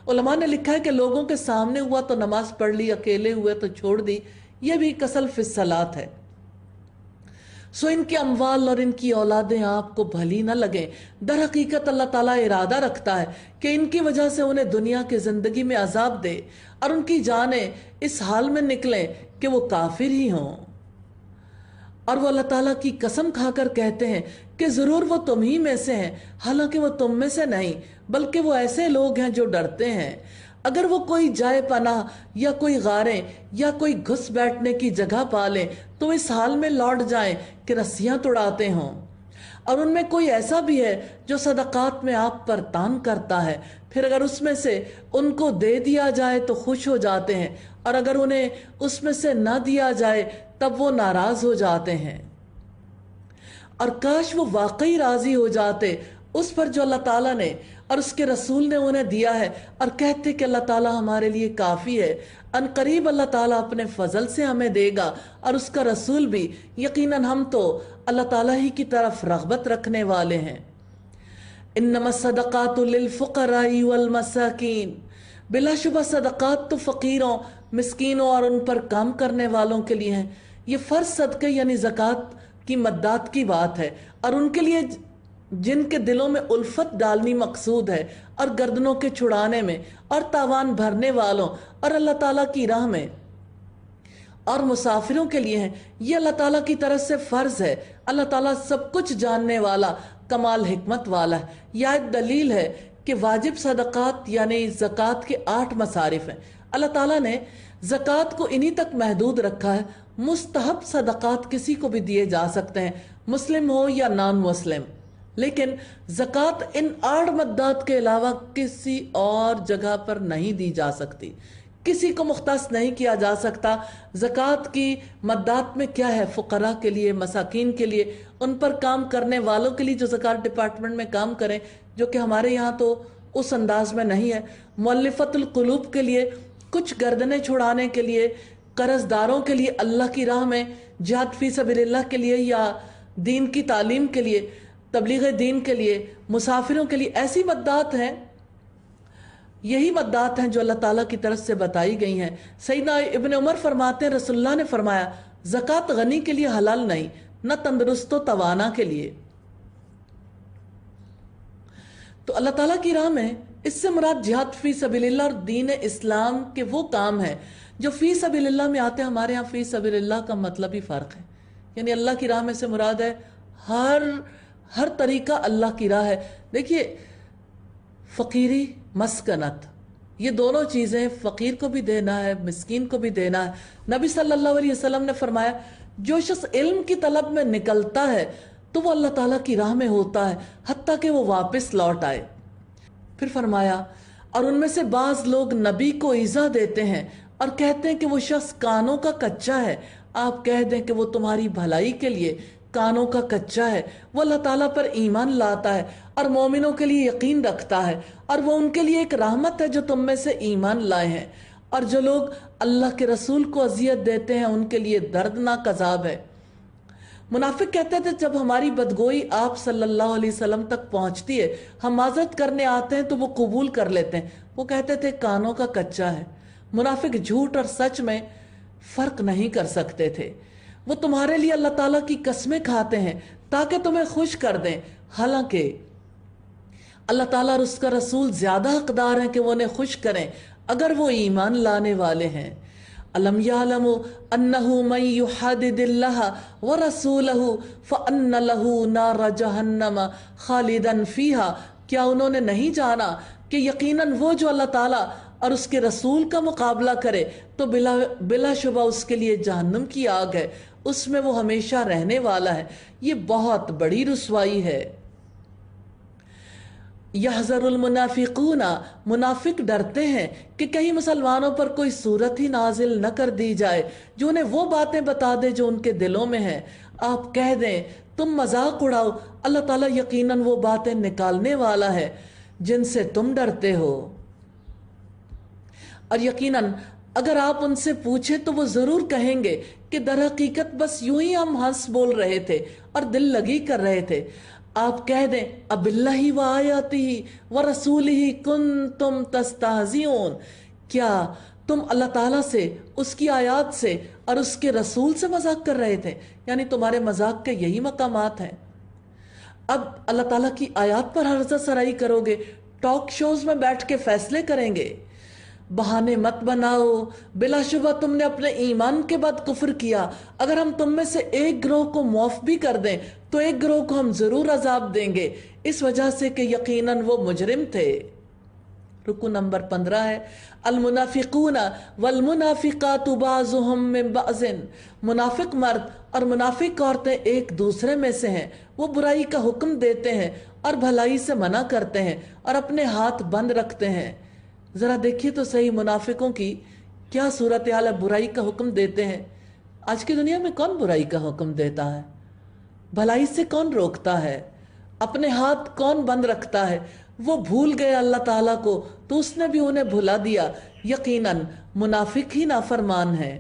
उलमा ने लिखा है कि लोगों के सामने हुआ तो नमाज पढ़ ली, अकेले हुए तो छोड़ दी, ये भी कसल फिस्सलात है। सो इनके अमवाल और इनकी औलादें आपको भली न लगें। दर हकीकत अल्लाह ताला इरादा रखता है कि इनकी वजह से उन्हें दुनिया की ज़िंदगी में अजाब दे और उनकी जानें इस हाल में निकलें कि वो काफिर ही हों। और वो अल्लाह ताला की कसम खाकर कहते हैं कि ज़रूर वो तुम ही में से हैं, हालांकि वो तुम में से नहीं बल्कि वो ऐसे लोग हैं जो डरते हैं। अगर वो कोई जाए पनाह या कोई गारें या कोई घुस बैठने की जगह पा लें तो इस हाल में लौट जाएं कि रस्सियां तुड़ाते हों। और उनमें कोई ऐसा भी है जो सदक़ात में आप पर तान करता है, फिर अगर उसमें से उनको दे दिया जाए तो खुश हो जाते हैं, और अगर उन्हें उसमें से न दिया जाए तब वो नाराज हो जाते हैं। और काश वो वाकई राजी हो जाते उस पर जो अल्लाह ताला ने और उसके रसूल ने उन्हें दिया है, और कहते कि अल्लाह ताला हमारे लिए काफ़ी है, अनकरीब अल्लाह ताला अपने फजल से हमें देगा और उसका रसूल भी, यकीनन हम तो अल्लाह ताला ही की तरफ रग़बत रखने वाले हैं। इन्नमा सदक़ातु लिल फ़ुक़राई वल मसाकीन, बिलाशुबा सदक़ात तो फ़कीरों, मिस्कीनों और उन पर काम करने वालों के लिए हैं। ये फ़र्ज सदक़े यानी ज़कात की मद्दात की बात है, और उनके लिए जिनके दिलों में उल्फत डालनी मकसूद है, और गर्दनों के छुड़ाने में, और तावान भरने वालों और अल्लाह ताला की राह में, और मुसाफिरों के लिए हैं। ये अल्लाह ताला की तरफ से फ़र्ज है। अल्लाह ताला सब कुछ जानने वाला, कमाल हिकमत वाला है। यह दलील है कि वाजिब सदक़ात यानी ज़कात के 8 मसारिफ हैं। अल्लाह ताला ने ज़कात को इन्हीं तक महदूद रखा है। मुस्तहब सदक़ात किसी को भी दिए जा सकते हैं, मुस्लिम हो या नॉन मुस्लिम, लेकिन ज़कात इन 8 मद्दात के अलावा किसी और जगह पर नहीं दी जा सकती, किसी को मुख्तस नहीं किया जा सकता। ज़कात की मद्दात में क्या है? फ़ुक़रा के लिए, मसाकीन के लिए, उन पर काम करने वालों के लिए जो ज़कात डिपार्टमेंट में काम करें, जो कि हमारे यहाँ तो उस अंदाज में नहीं है। मुअल्लिफ़तुल क़ुलूब के लिए, कुछ गर्दनें छुड़ाने के लिए, قرض داروں کے لیے اللہ کی راہ میں جہاد فی سبیل اللہ کے لیے یا دین کی تعلیم کے لیے، تبلیغ دین کے لیے، مسافروں کے لیے، ایسی مددات ہیں، یہی مددات ہیں جو اللہ تعالیٰ کی طرف سے بتائی گئی ہیں۔ سیدنا ابن عمر فرماتے ہیں رسول اللہ نے فرمایا زکوٰۃ غنی کے لیے حلال نہیں، نہ تندرست و توانا کے لیے۔ تو اللہ تعالیٰ کی راہ میں اس سے مراد جہاد فی سبیل اللہ اور دین اسلام کے وہ کام ہیں جو فی سبیل اللہ میں آتے ہیں۔ ہمارے ہاں فی سبیل اللہ کا مطلب ہی فرق ہے، یعنی اللہ کی راہ میں سے مراد ہے ہر طریقہ اللہ کی راہ ہے۔ دیکھیے فقیری، مسکنت، یہ دونوں چیزیں فقیر کو بھی دینا ہے، مسکین کو بھی دینا ہے۔ نبی صلی اللہ علیہ وسلم نے فرمایا جو شخص علم کی طلب میں نکلتا ہے تو وہ اللہ تعالیٰ کی راہ میں ہوتا ہے حتیٰ کہ وہ واپس لوٹ آئے۔ پھر فرمایا اور ان میں سے بعض لوگ نبی کو ایذا دیتے ہیں اور کہتے ہیں کہ وہ شخص کانوں کا کچا ہے، آپ کہہ دیں کہ وہ تمہاری بھلائی کے لیے کانوں کا کچا ہے، وہ اللہ تعالیٰ پر ایمان لاتا ہے اور مومنوں کے لیے یقین رکھتا ہے، اور وہ ان کے لیے ایک رحمت ہے جو تم میں سے ایمان لائے ہیں، اور جو لوگ اللہ کے رسول کو اذیت دیتے ہیں ان کے لیے دردناک عذاب ہے۔ منافق کہتے تھے جب ہماری بدگوئی آپ صلی اللہ علیہ وسلم تک پہنچتی ہے، ہم معذرت کرنے آتے ہیں تو وہ قبول کر لیتے ہیں۔ وہ کہتے تھے کانوں کا کچا ہے۔ منافق جھوٹ اور سچ میں فرق نہیں کر سکتے تھے۔ وہ تمہارے لیے اللہ تعالیٰ کی قسمیں کھاتے ہیں تاکہ تمہیں خوش کر دیں، حالانکہ اللہ تعالیٰ اور اس کا رسول زیادہ حقدار ہیں کہ وہ انہیں خوش کریں اگر وہ ایمان لانے والے ہیں۔ أَلَمْ يَعْلَمُوا أَنَّهُ مَنْ يُحَادِدِ اللَّهَ وَرَسُولَهُ فَأَنَّ لَهُ نَارَ جَهَنَّمَ خَالِدًا فِيهَا، کیا انہوں نے نہیں جانا کہ یقیناً وہ جو اللہ تعالیٰ اور اس کے رسول کا مقابلہ کرے تو بلا شبہ اس کے لیے جہنم کی آگ ہے، اس میں وہ ہمیشہ رہنے والا ہے۔ یہ بہت بڑی رسوائی ہے۔ یحذر المنافقون، منافق ڈرتے ہیں کہ کہیں مسلمانوں پر کوئی صورت ہی نازل نہ کر دی جائے جو انہیں وہ باتیں بتا دے جو ان کے دلوں میں ہیں۔ آپ کہہ دیں تم مذاق اڑاؤ، اللہ تعالیٰ یقیناً وہ باتیں نکالنے والا ہے جن سے تم ڈرتے ہو، اور یقیناً اگر آپ ان سے پوچھیں تو وہ ضرور کہیں گے کہ در حقیقت بس یوں ہی ہم ہنس بول رہے تھے اور دل لگی کر رہے تھے۔ آپ کہہ دیں اب اللہ و آیاتہ و رسولہ کنتم تستہزئون، کیا تم اللہ تعالیٰ سے، اس کی آیات سے اور اس کے رسول سے مذاق کر رہے تھے؟ یعنی تمہارے مذاق کے یہی مقامات ہیں۔ اب اللہ تعالیٰ کی آیات پر ہرزہ سرائی کرو گے، ٹاک شوز میں بیٹھ کے فیصلے کریں گے۔ بہانے مت بناؤ، بلا شبہ تم نے اپنے ایمان کے بعد کفر کیا۔ اگر ہم تم میں سے ایک گروہ کو معاف بھی کر دیں تو ایک گروہ کو ہم ضرور عذاب دیں گے، اس وجہ سے کہ یقیناً وہ مجرم تھے۔ رکو نمبر 15 ہے المنافقون والمنافقات بعضهم من بعض، منافق مرد اور منافق عورتیں ایک دوسرے میں سے ہیں، وہ برائی کا حکم دیتے ہیں اور بھلائی سے منع کرتے ہیں اور اپنے ہاتھ بند رکھتے ہیں۔ ذرا دیکھیے تو صحیح منافقوں کی کیا صورتحال ہے، برائی کا حکم دیتے ہیں۔ آج کی دنیا میں کون برائی کا حکم دیتا ہے؟ بھلائی سے کون روکتا ہے؟ اپنے ہاتھ کون بند رکھتا ہے؟ وہ بھول گئے اللہ تعالیٰ کو تو اس نے بھی انہیں بھلا دیا۔ یقیناً منافق ہی نافرمان ہے۔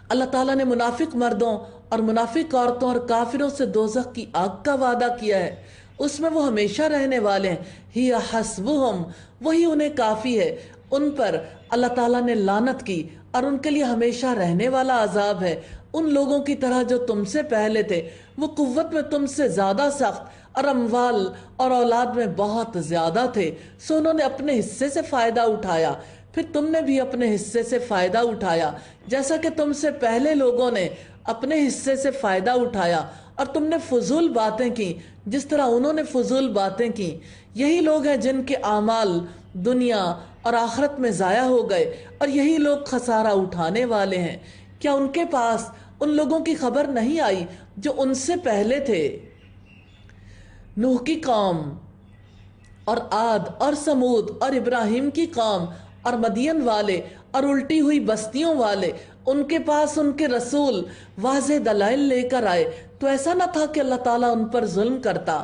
اللہ تعالیٰ نے منافق مردوں اور منافق عورتوں اور کافروں سے دوزخ کی آگ کا وعدہ کیا ہے، اس میں وہ ہمیشہ رہنے والے ہیں۔ ہی حسبہم، وہی انہیں کافی ہے۔ ان پر اللہ تعالیٰ نے لعنت کی اور ان کے لیے ہمیشہ رہنے والا عذاب ہے۔ ان لوگوں کی طرح جو تم سے پہلے تھے، وہ قوت میں تم سے زیادہ سخت اور اموال اور اولاد میں بہت زیادہ تھے، سو انہوں نے اپنے حصے سے فائدہ اٹھایا، پھر تم نے بھی اپنے حصے سے فائدہ اٹھایا، جیسا کہ تم سے پہلے لوگوں نے اپنے حصے سے فائدہ اٹھایا، اور تم نے فضول باتیں کی جس طرح انہوں نے فضول باتیں کی۔ یہی لوگ ہیں جن کے اعمال دنیا اور آخرت میں ضائع ہو گئے، اور یہی لوگ خسارہ اٹھانے والے ہیں۔ کیا ان کے پاس ان لوگوں کی خبر نہیں آئی جو ان سے پہلے تھے؟ نوح کی قوم اور عاد اور سمود اور ابراہیم کی قوم اور مدین والے اور الٹی ہوئی بستیوں والے، ان کے پاس ان کے رسول واضح دلائل لے کر آئے، تو ایسا نہ تھا کہ اللہ تعالیٰ ان پر ظلم کرتا،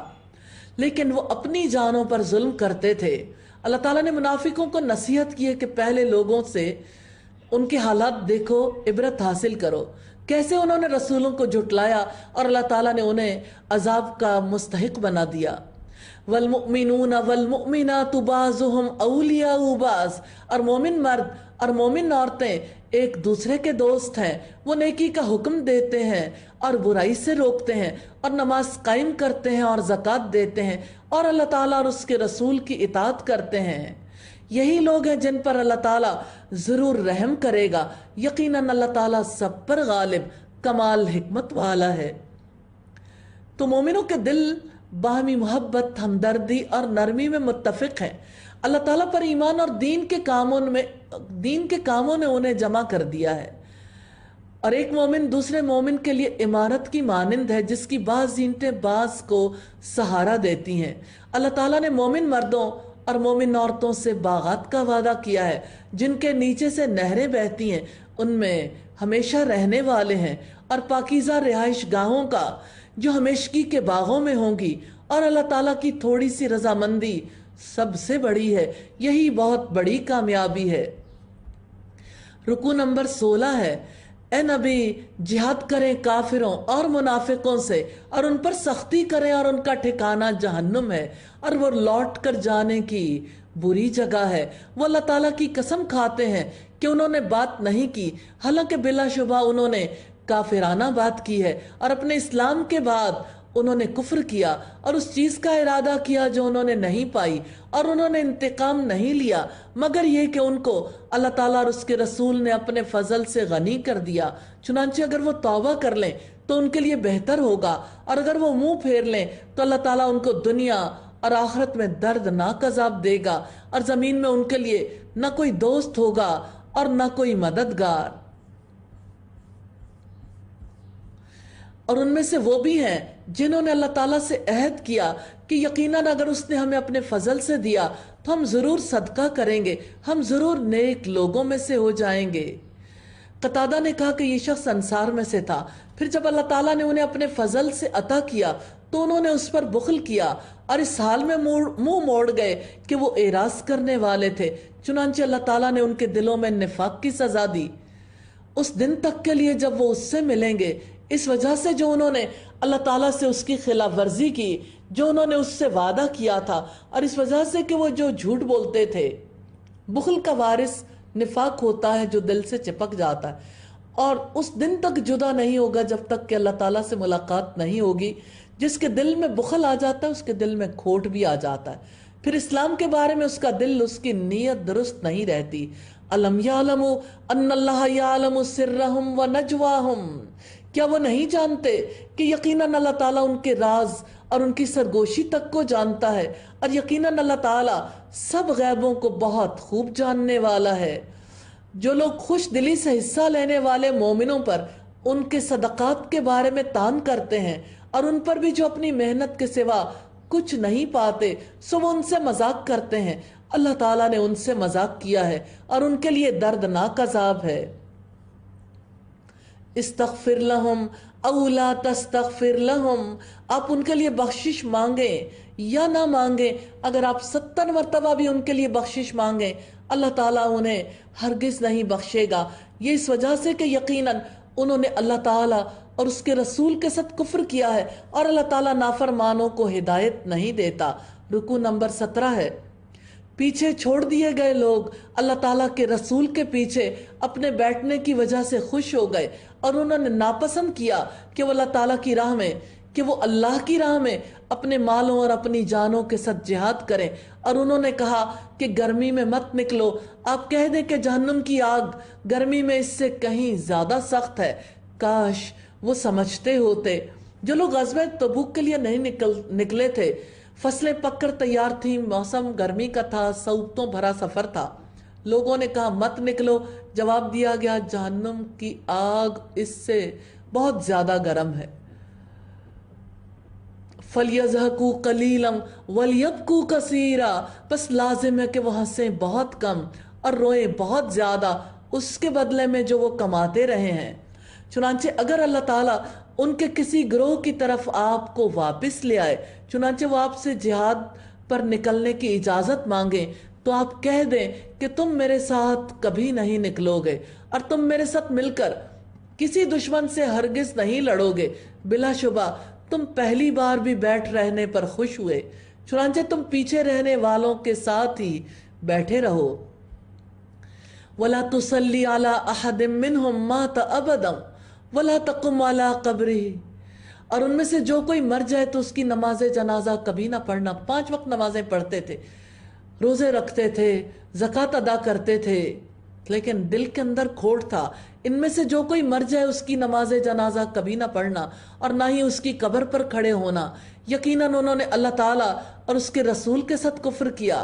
لیکن وہ اپنی جانوں پر ظلم کرتے تھے۔ اللہ تعالیٰ نے منافقوں کو نصیحت کی ہے کہ پہلے لوگوں سے उनके हालात देखो, इबरत हासिल करो, कैसे उन्होंने रसूलों को झुटलाया और अल्लाह ताला ने उन्हें अजाब का मुस्तहिक बना दिया। वलमुमिनून वलमुमिनातु बाज़ुहुम औलियाउ बाज़, और मोमिन मर्द और मोमिन औरतें एक दूसरे के दोस्त हैं। वो नेकी का हुक्म देते हैं और बुराई से रोकते हैं और नमाज कायम करते हैं और ज़कात देते हैं और अल्लाह ताला और उसके रसूल की इताअत करते हैं। यही लोग हैं जिन पर अल्लाह ताला ज़रूर रहम करेगा। यकीनन अल्लाह ताला सब पर गालिब कमाल हिकमत वाला है। तो मोमिनों के दिल बाहमी मोहब्बत, हमदर्दी और नरमी में मुत्तफिक हैं। अल्लाह ताला पर ईमान और दीन के कामों ने उन्हें जमा कर दिया है। और एक मोमिन दूसरे मोमिन के लिए इमारत की मानिंद है जिसकी बाज़ ईंटें बाज़ को सहारा देती हैं। अल्लाह ताला ने मोमिन मर्दों और मोमिन औरतों से बागात का वादा किया है जिनके नीचे से नहरें बहती हैं, उनमें हमेशा रहने वाले हैं, और पाकीज़ा रिहाइश गाहों का जो हमेशगी के बागों में होंगी। और अल्लाह ताला की थोड़ी सी रजामंदी सबसे बड़ी है, यही बहुत बड़ी कामयाबी है। रुकू नंबर 16 है, ए नबी जिहाद करें काफिरों और मुनाफिकों से और उन पर सख्ती करें और उनका ठिकाना जहन्नुम है और वो लौट कर जाने की बुरी जगह है। वो अल्लाह ताला की कसम खाते हैं कि उन्होंने बात नहीं की, हालांकि बिलाशुबा उन्होंने काफिराना बात की है और अपने इस्लाम के बाद उन्होंने कुफ्र किया और उस चीज़ का इरादा किया जो उन्होंने नहीं पाई, और उन्होंने इंतकाम नहीं लिया मगर ये कि उनको अल्लाह ताला और उसके रसूल ने अपने फजल से गनी कर दिया। चुनांचे अगर वो तौबा कर लें तो उनके लिए बेहतर होगा, और अगर वो मुंह फेर लें तो अल्लाह ताला उनको दुनिया और आखिरत में दर्दनाक अजाब देगा, और ज़मीन में उनके लिए न कोई दोस्त होगा और न कोई मददगार। और उनमें से वो भी हैं जिन्होंने अल्लाह ताला से अहद किया कि यकीनन अगर उसने हमें अपने फजल से दिया तो हम ज़रूर सदका करेंगे, हम ज़रूर नेक लोगों में से हो जाएंगे। कतादा ने कहा कि ये शख्स अंसार में से था, फिर जब अल्लाह ताला ने उन्हें अपने फजल से अता किया तो उन्होंने उस पर बुखल किया और इस हाल में मुंह मोड़ गए कि वो एराज करने वाले थे। चुनांचे अल्लाह ताला ने उनके दिलों में निफाक की सजा दी उस दिन तक के लिए जब वो उससे मिलेंगे, इस वजह से जो उन्होंने अल्लाह ताला से उसकी खिलाफ वर्जी की, जो उन्होंने उससे वादा किया था, और इस वजह से कि वो जो झूठ बोलते थे। बुखल का वारिस निफाक होता है जो दिल से चिपक जाता है और उस दिन तक जुदा नहीं होगा जब तक कि अल्लाह ताला से मुलाकात नहीं होगी। जिसके दिल में बुखल आ जाता है उसके दिल में खोट भी आ जाता है, फिर इस्लाम के बारे में उसका दिल, उसकी नीयत दुरुस्त नहीं रहती। अलम यालमु अन्नल्लाह यालमु सिर्रहुम व नजवाहुम, क्या वो नहीं जानते कि यकीनन अल्लाह ताला उनके राज और उनकी सरगोशी तक को जानता है, और यकीनन अल्लाह ताला सब गैबों को बहुत खूब जानने वाला है। जो लोग खुश दिली से हिस्सा लेने वाले मोमिनों पर उनके सदक़ात के बारे में तान करते हैं और उन पर भी जो अपनी मेहनत के सिवा कुछ नहीं पाते, सो वो उनसे मजाक करते हैं, अल्लाह ताला ने उनसे मजाक किया है और उनके लिए दर्दनाक अजाब है। इस्तग़फिर लहुम औ ला तस्तग़फिर लहुम, आप उनके लिए बख्शिश मांगे या ना मांगे, अगर आप 70 मरतबा भी उनके लिए बख्शिश मांगे अल्लाह ताला उन्हें हरगिज नहीं बख्शेगा। ये इस वजह से कि यकीनन उन्होंने अल्लाह ताला और उसके रसूल के साथ कुफ्र किया है और अल्लाह ताला नाफरमानों को हिदायत नहीं देता। रुकू नंबर 17 है, पीछे छोड़ दिए गए लोग अल्लाह ताला के रसूल के पीछे अपने बैठने की वजह से खुश हो गए और उन्होंने नापसंद किया कि वो अल्लाह ताला की राह में, कि वो अल्लाह की राह में अपने मालों और अपनी जानों के साथ जिहाद करें। और उन्होंने कहा कि गर्मी में मत निकलो, आप कह दें कि जहन्नुम की आग गर्मी में इससे कहीं ज़्यादा सख्त है। काश वो समझते होते। जो लोग ग़ज़वा तबूक के लिए नहीं निकले थे, फसलें पककर तैयार थीं, मौसम गर्मी का था, सऊबतों भरा सफ़र था, लोगों ने कहा मत निकलो। जवाब दिया गया जहन्नुम की आग इससे बहुत ज़्यादा गर्म है। फलियज़हकू कलीलम वलियबकू कसीरा, बस लाजिम है कि वो हंसें बहुत कम और रोएं बहुत ज़्यादा उसके बदले में जो वो कमाते रहे हैं। चुनांचे अगर अल्लाह ताला उनके किसी ग्रोह की तरफ आपको वापस ले आए, चुनांचे वो आपसे जिहाद पर निकलने की इजाज़त मांगे, تو آپ کہہ دیں کہ تم میرے ساتھ کبھی نہیں نکلو گے اور تم میرے ساتھ مل کر کسی دشمن سے ہرگز نہیں لڑو گے، بلا شبہ تم پہلی بار بھی بیٹھ رہنے پر خوش ہوئے، چنانچہ تم پیچھے رہنے والوں کے ساتھ ہی بیٹھے رہو۔ وَلَا تُصَلِّ عَلَىٰ أَحَدٍ مِّنْهُمْ مَاتَ أَبَدًا وَلَا تَقُمْ عَلَىٰ قَبْرِهِ، اور ان میں سے جو کوئی مر جائے تو اس کی نماز جنازہ کبھی نہ پڑھنا۔ 5 وقت نمازیں پڑھتے تھے، روزے رکھتے تھے، زکوٰۃ ادا کرتے تھے، لیکن دل کے اندر کھوٹ تھا، ان میں سے جو کوئی مر جائے اس کی نماز جنازہ کبھی نہ پڑھنا اور نہ ہی اس کی قبر پر کھڑے ہونا۔ یقیناً انہوں نے اللہ تعالیٰ اور اس کے رسول کے ساتھ کفر کیا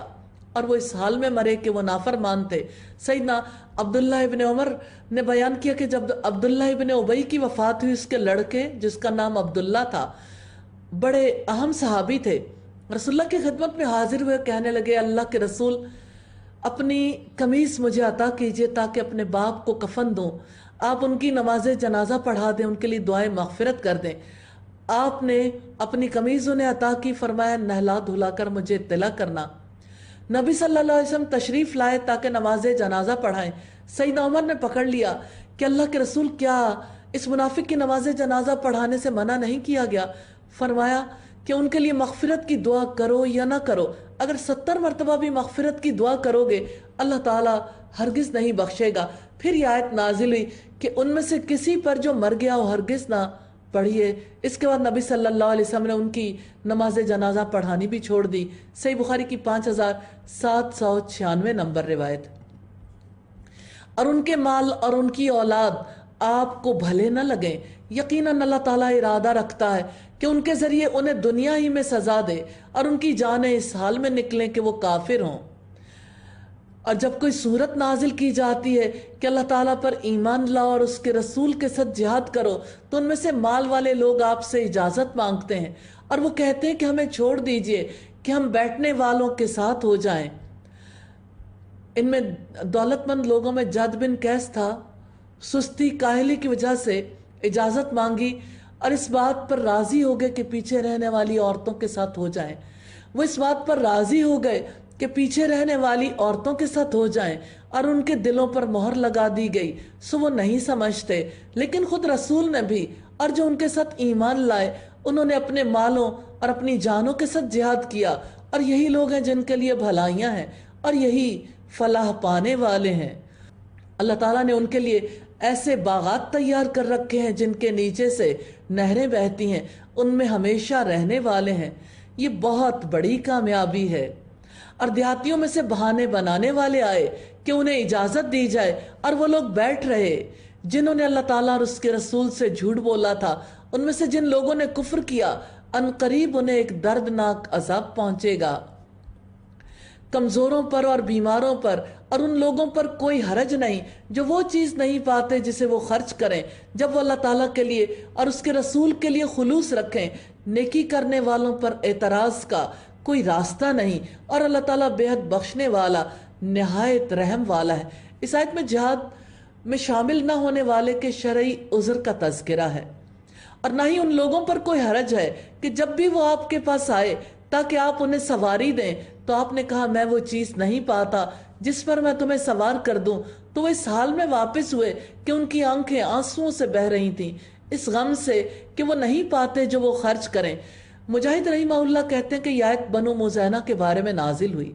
اور وہ اس حال میں مرے کہ وہ نافرمان تھے۔ سیدنا عبداللہ ابن عمر نے بیان کیا کہ جب عبداللہ ابن ابی کی وفات ہوئی، اس کے لڑکے جس کا نام عبداللہ تھا، بڑے اہم صحابی تھے، رسول اللہ کی خدمت میں حاضر ہوئے، کہنے لگے اللہ کے رسول اپنی قمیص مجھے عطا کیجئے تاکہ اپنے باپ کو کفن دوں، آپ ان کی نماز جنازہ پڑھا دیں، ان کے لیے دعائیں مغفرت کر دیں۔ آپ نے اپنی قمیص انہیں عطا کی، فرمایا نہلا دھلا کر مجھے اطلاع کرنا۔ نبی صلی اللہ علیہ وسلم تشریف لائے تاکہ نماز جنازہ پڑھائیں۔ سیدنا عمر نے پکڑ لیا کہ اللہ کے رسول کیا اس منافق کی نماز جنازہ پڑھانے سے منع نہیں کیا گیا؟ فرمایا کہ ان کے لیے مغفرت کی دعا کرو یا نہ کرو، اگر 70 مرتبہ بھی مغفرت کی دعا کرو گے اللہ تعالیٰ ہرگز نہیں بخشے گا۔ پھر یہ آیت نازل ہوئی کہ ان میں سے کسی پر جو مر گیا وہ ہرگز نہ پڑھیے۔ اس کے بعد نبی صلی اللہ علیہ وسلم نے ان کی نماز جنازہ پڑھانی بھی چھوڑ دی۔ صحیح بخاری کی 5796 نمبر روایت۔ اور ان کے مال اور ان کی اولاد آپ کو بھلے نہ لگیں، یقیناً اللہ تعالیٰ ارادہ رکھتا ہے کہ ان کے ذریعے انہیں دنیا ہی میں سزا دے اور ان کی جانیں اس حال میں نکلیں کہ وہ کافر ہوں۔ اور جب کوئی صورت نازل کی جاتی ہے کہ اللہ تعالیٰ پر ایمان لاؤ اور اس کے رسول کے ساتھ جہاد کرو، تو ان میں سے مال والے لوگ آپ سے اجازت مانگتے ہیں اور وہ کہتے ہیں کہ ہمیں چھوڑ دیجئے کہ ہم بیٹھنے والوں کے ساتھ ہو جائیں۔ ان میں دولت مند لوگوں میں جد بن قیس تھا، سستی کاہلی کی وجہ سے اجازت مانگی اور اس بات پر راضی ہو گئے کہ پیچھے رہنے والی عورتوں کے ساتھ ہو جائیں۔ وہ اس بات پر راضی ہو گئے کہ پیچھے رہنے والی عورتوں کے ساتھ ہو جائیں اور ان کے دلوں پر مہر لگا دی گئی، سو وہ نہیں سمجھتے۔ لیکن خود رسول نے بھی اور جو ان کے ساتھ ایمان لائے انہوں نے اپنے مالوں اور اپنی جانوں کے ساتھ جہاد کیا، اور یہی لوگ ہیں جن کے لیے بھلائیاں ہیں اور یہی فلاح پانے والے ہیں۔ اللہ تعالیٰ نے ان کے لیے ایسے باغات تیار کر رکھے ہیں جن کے نیچے سے نہریں بہتی ہیں، ان میں ہمیشہ رہنے والے ہیں۔ یہ بہت بڑی کامیابی ہے۔ اور دیہاتیوں میں سے بہانے بنانے والے آئے کہ انہیں اجازت دی جائے، اور وہ لوگ بیٹھ رہے جنہوں نے اللہ تعالیٰ اور اس کے رسول سے جھوٹ بولا تھا۔ ان میں سے جن لوگوں نے کفر کیا ان قریب انہیں ایک دردناک عذاب پہنچے گا۔ کمزوروں پر اور بیماروں پر اور ان لوگوں پر کوئی حرج نہیں جو وہ چیز نہیں پاتے جسے وہ خرچ کریں جب وہ اللہ تعالیٰ کے لیے اور اس کے رسول کے لیے خلوص رکھیں۔ نیکی کرنے والوں پر اعتراض کا کوئی راستہ نہیں، اور اللہ تعالیٰ بے حد بخشنے والا نہایت رحم والا ہے۔ اس آیت میں جہاد میں شامل نہ ہونے والے کے شرعی عذر کا تذکرہ ہے، اور نہ ہی ان لوگوں پر کوئی حرج ہے کہ جب بھی وہ آپ کے پاس آئے تاکہ آپ انہیں سواری دیں تو آپ نے کہا میں وہ چیز نہیں پاتا جس پر میں تمہیں سوار کر دوں، تو وہ اس حال میں واپس ہوئے کہ ان کی آنکھیں آنسوؤں سے بہہ رہی تھیں، اس غم سے کہ وہ نہیں پاتے جو وہ خرچ کریں۔ مجاہد رحمہ اللہ کہتے ہیں کہ یہ آیت بنو مزینہ کے بارے میں نازل ہوئی۔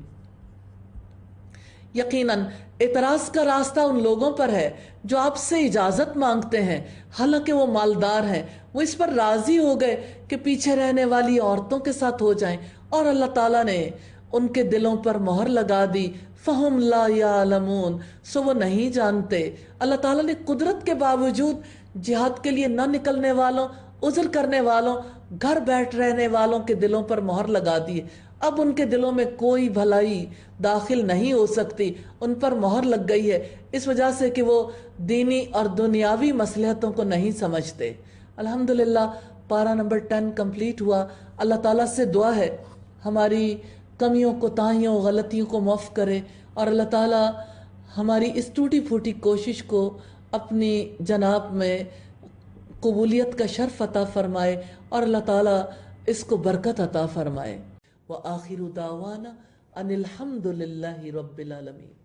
یقیناً اعتراض کا راستہ ان لوگوں پر ہے جو آپ سے اجازت مانگتے ہیں حالانکہ وہ مالدار ہیں۔ وہ اس پر راضی ہو گئے کہ پیچھے رہنے والی عورتوں کے ساتھ ہو جائیں، اور اللہ تعالیٰ نے ان کے دلوں پر مہر لگا دی۔ فَهُمْ لَا يَعْلَمُونَ، سو وہ نہیں جانتے۔ اللہ تعالیٰ نے قدرت کے باوجود جہاد کے لیے نہ نکلنے والوں، عذر کرنے والوں، گھر بیٹھ رہنے والوں کے دلوں پر مہر لگا دی۔ اب ان کے دلوں میں کوئی بھلائی داخل نہیں ہو سکتی، ان پر مہر لگ گئی ہے اس وجہ سے کہ وہ دینی اور دنیاوی مصلحتوں کو نہیں سمجھتے۔ الحمدللہ پارہ نمبر 10 کمپلیٹ ہوا۔ اللہ تعالیٰ سے دعا ہے ہماری کمیوں کوتاہیوں غلطیوں کو معاف کرے، اور اللہ تعالیٰ ہماری اس ٹوٹی پھوٹی کوشش کو اپنی جناب میں قبولیت کا شرف عطا فرمائے، اور اللہ تعالیٰ اس کو برکت عطا فرمائے۔ وآخر دعوانا ان الحمد للہ رب العالمین.